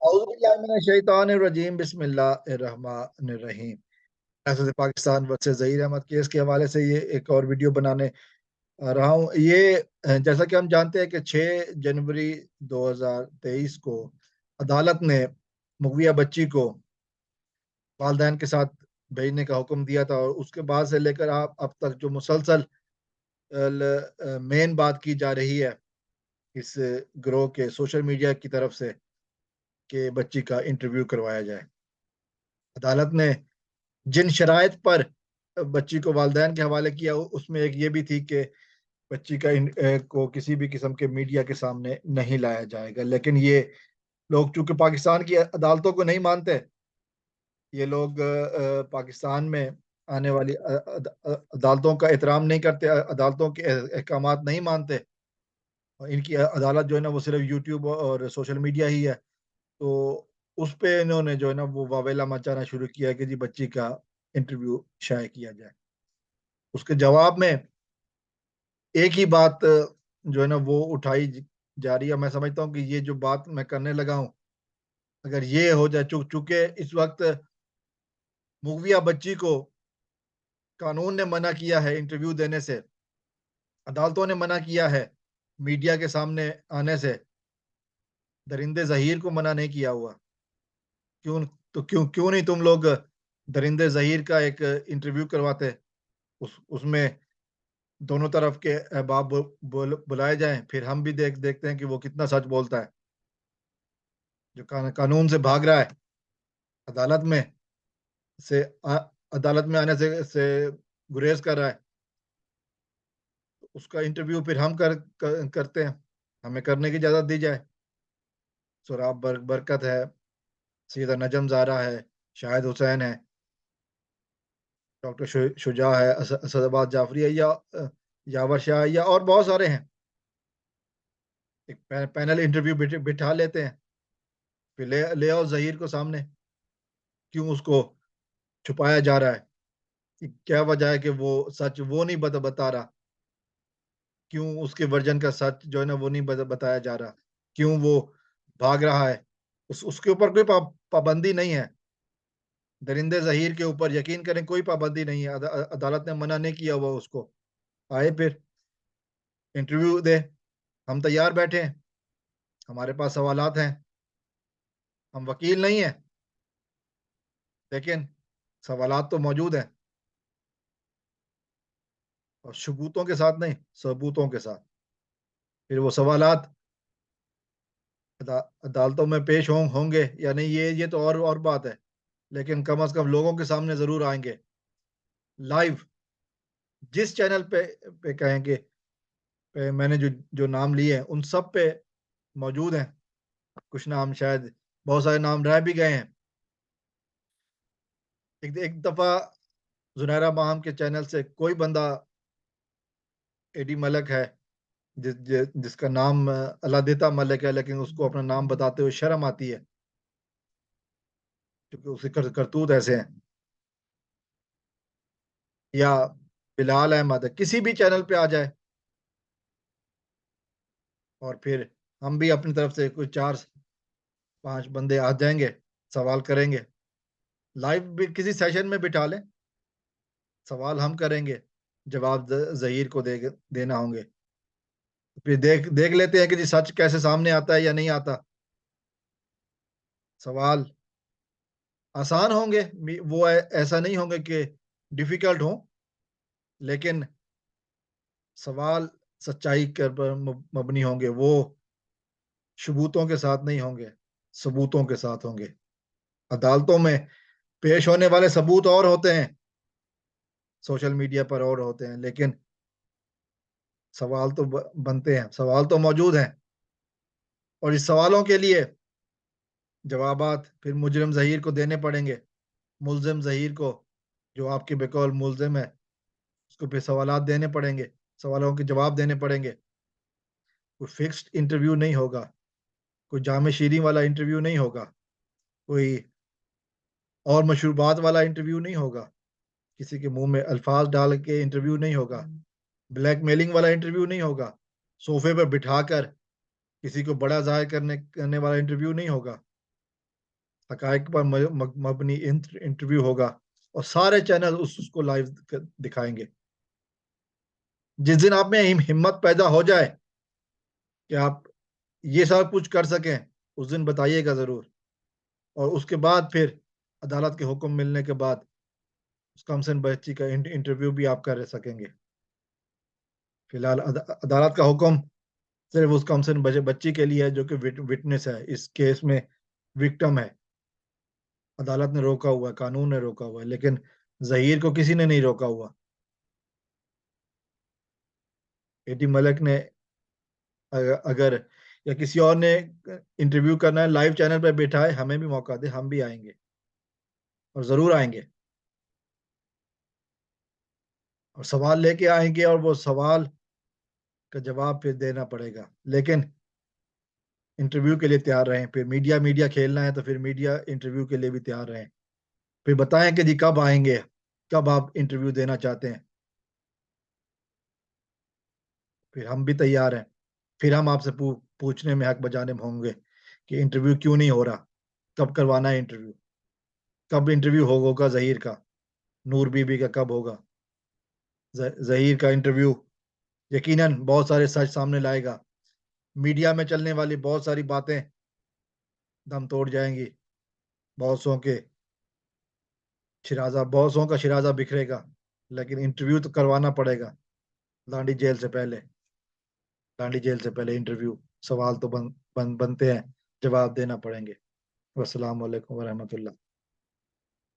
औज़ुबिल्लाहिमिनश्शैतानिर्रजीम बिस्मिल्लाहिर्रहमानिर्रहीम। ऐसे Pakistan versus Zaheer Ahmad case के हवाले से ये एक और वीडियो बनाने आ रहा हूँ। ये जैसा कि हम जानते हैं कि 6 जनवरी 2023 को अदालत ने मुगविया बच्ची को वालदैन के साथ भेजने का हुक्म दिया था, और उसके बाद से लेकर आप अब तक जो मुसलसल मेन बात की जा रही है इस गिरोह के सोशल मीडिया की तरफ से कि बच्ची का इंटरव्यू करवाया जाए। अदालत ने जिन शराइत पर बच्ची को वालदैन के हवाले किया, उसमें एक ये भी थी कि बच्ची को किसी भी किस्म के मीडिया के सामने नहीं लाया जाएगा। लेकिन ये लोग चूंकि पाकिस्तान की अदालतों को नहीं मानते, ये लोग पाकिस्तान में आने वाली अदालतों का एहतराम नहीं करते, अदालतों के अहकामात नहीं मानते, और इनकी अदालत जो है ना वो सिर्फ यूट्यूब और सोशल मीडिया ही है। तो उस पे इन्होंने जो है ना वो वावेला मचाना शुरू किया कि जी बच्ची का इंटरव्यू शाये किया जाए। उसके जवाब में एक ही बात जो है ना वो उठाई जा रही है। मैं समझता हूँ कि ये जो बात मैं करने लगा हूँ, अगर ये हो जाए, चूंकि इस वक्त मुगविया बच्ची को कानून ने मना किया है इंटरव्यू देने से, अदालतों ने मना किया है मीडिया के सामने आने से, दरिंदे जहीर को मना नहीं किया हुआ। क्यों? तो क्यों नहीं तुम लोग दरिंदे जहीर का एक इंटरव्यू करवाते, उसमें दोनों तरफ के अहबाब बुलाए जाएं, फिर हम भी देखते हैं कि वो कितना सच बोलता है। जो कानून से भाग रहा है, अदालत में से आ, अदालत में आने से गुरेज कर रहा है, उसका इंटरव्यू फिर हम करते हैं। हमें करने की इजाजत दी जाए। सुराब बरकत है, सैयदा नजम ज़ारा है, शाहिद हुसैन है, डॉक्टर शुजा है, असदबाद जाफरी है, या यावर शाह है, या और बहुत सारे हैं। एक पैनल इंटरव्यू बिठा लेते हैं, फिर ले आओ जहीर को सामने। क्यों उसको छुपाया जा रहा है? कि क्या वजह है कि वो सच वो नहीं बता रहा? क्यों उसके वर्जन का सच जो है ना वो नहीं बताया जा रहा? क्यों वो भाग रहा है? उसके ऊपर कोई पाबंदी नहीं है। दरिंदे जहीर के ऊपर यकीन करें, कोई पाबंदी नहीं है। अदालत ने मना नहीं किया हुआ उसको। आए फिर इंटरव्यू दे, हम तैयार बैठे हैं, हमारे पास सवालात हैं। हम वकील नहीं है, लेकिन सवालात तो मौजूद हैं, और सबूतों के साथ नहीं, सबूतों के साथ। फिर वो सवालात अदालतों में पेश होंगे या नहीं, ये तो और बात है। लेकिन कम से कम लोगों के सामने जरूर आएंगे, लाइव। जिस चैनल पे कहेंगे, मैंने जो नाम लिए हैं उन सब पे मौजूद हैं। कुछ नाम शायद, बहुत सारे नाम रह भी गए हैं। एक दफा जुनैरा माहम के चैनल से कोई बंदा, एडी मलक है, जिसका नाम अलादिता मलिक है, लेकिन उसको अपना नाम बताते हुए शर्म आती है, क्योंकि उसके करतूत ऐसे हैं। या बिलाल अहमद है, किसी भी चैनल पे आ जाए, और फिर हम भी अपनी तरफ से कुछ 4-5 बंदे आ जाएंगे, सवाल करेंगे। लाइव भी किसी सेशन में बिठा लें, सवाल हम करेंगे, जवाब जहीर को देना होंगे। फिर देख देख लेते हैं कि जी सच कैसे सामने आता है या नहीं आता। सवाल आसान होंगे, वो ऐसा नहीं होंगे कि डिफिकल्ट हो, लेकिन सवाल सच्चाई पर मबनी होंगे। वो सबूतों के साथ नहीं होंगे, सबूतों के साथ होंगे। अदालतों में पेश होने वाले सबूत और होते हैं, सोशल मीडिया पर और होते हैं, लेकिन सवाल तो बनते हैं, सवाल तो मौजूद हैं। और इस सवालों के लिए जवाबात फिर मुजरिम जहीर को देने पड़ेंगे, मुलजिम जहीर को, जो आपके बेकौल मुलजिम है, उसको फिर सवालात देने पड़ेंगे, सवालों के जवाब देने पड़ेंगे। कोई फिक्स्ड इंटरव्यू नहीं होगा, कोई जामे शीरी वाला इंटरव्यू नहीं होगा, कोई और मशरूबात वाला इंटरव्यू नहीं होगा, किसी के मुंह में अल्फाज डाल के इंटरव्यू नहीं होगा, ब्लैकमेलिंग वाला इंटरव्यू नहीं होगा, सोफे पर बिठाकर किसी को बड़ा जाहिर करने करने वाला इंटरव्यू नहीं होगा। हकायक पर मबनी इंटरव्यू होगा और सारे चैनल उसको लाइव दिखाएंगे। जिस दिन आप में हिम्मत पैदा हो जाए कि आप ये सब कुछ कर सकें, उस दिन बताइएगा जरूर। और उसके बाद फिर अदालत के हुक्म मिलने के बाद उस कमसन बच्ची का इंटरव्यू भी आप कर सकेंगे। फिलहाल अदालत का हुक्म सिर्फ उस कमसन बच्ची के लिए है जो कि विटनेस है, इस केस में विक्टिम है। अदालत ने रोका हुआ है, कानून ने रोका हुआ है, लेकिन जहीर को किसी ने नहीं रोका हुआ। एटी मलिक ने अगर या किसी और ने इंटरव्यू करना है, लाइव चैनल पर बैठा है, हमें भी मौका दे, हम भी आएंगे और जरूर आएंगे और सवाल लेके आएंगे और वो सवाल का जवाब फिर देना पड़ेगा। लेकिन इंटरव्यू के लिए तैयार रहें। फिर मीडिया मीडिया खेलना है तो फिर मीडिया इंटरव्यू के लिए भी तैयार रहें। फिर बताएं कि जी कब आएंगे, कब आप इंटरव्यू देना चाहते हैं, फिर हम भी तैयार हैं। फिर हम आपसे पूछने में हक बजाने में होंगे कि इंटरव्यू क्यों नहीं हो रहा, कब करवाना है इंटरव्यू, कब इंटरव्यू होगा जहीर का, नूर बीबी का कब होगा। जहीर का इंटरव्यू यकीनन बहुत सारे सच सामने लाएगा। मीडिया में चलने वाली बहुत सारी बातें दम तोड़ जाएंगी। बॉसों के बॉसों का शिराजा बिखरेगा, लेकिन इंटरव्यू तो करवाना पड़ेगा। दांडी जेल से पहले दांडी जेल से पहले इंटरव्यू, सवाल तो बनते हैं, जवाब देना पड़ेंगे। अस्सलाम वालेकुम वरहमतुल्लाह।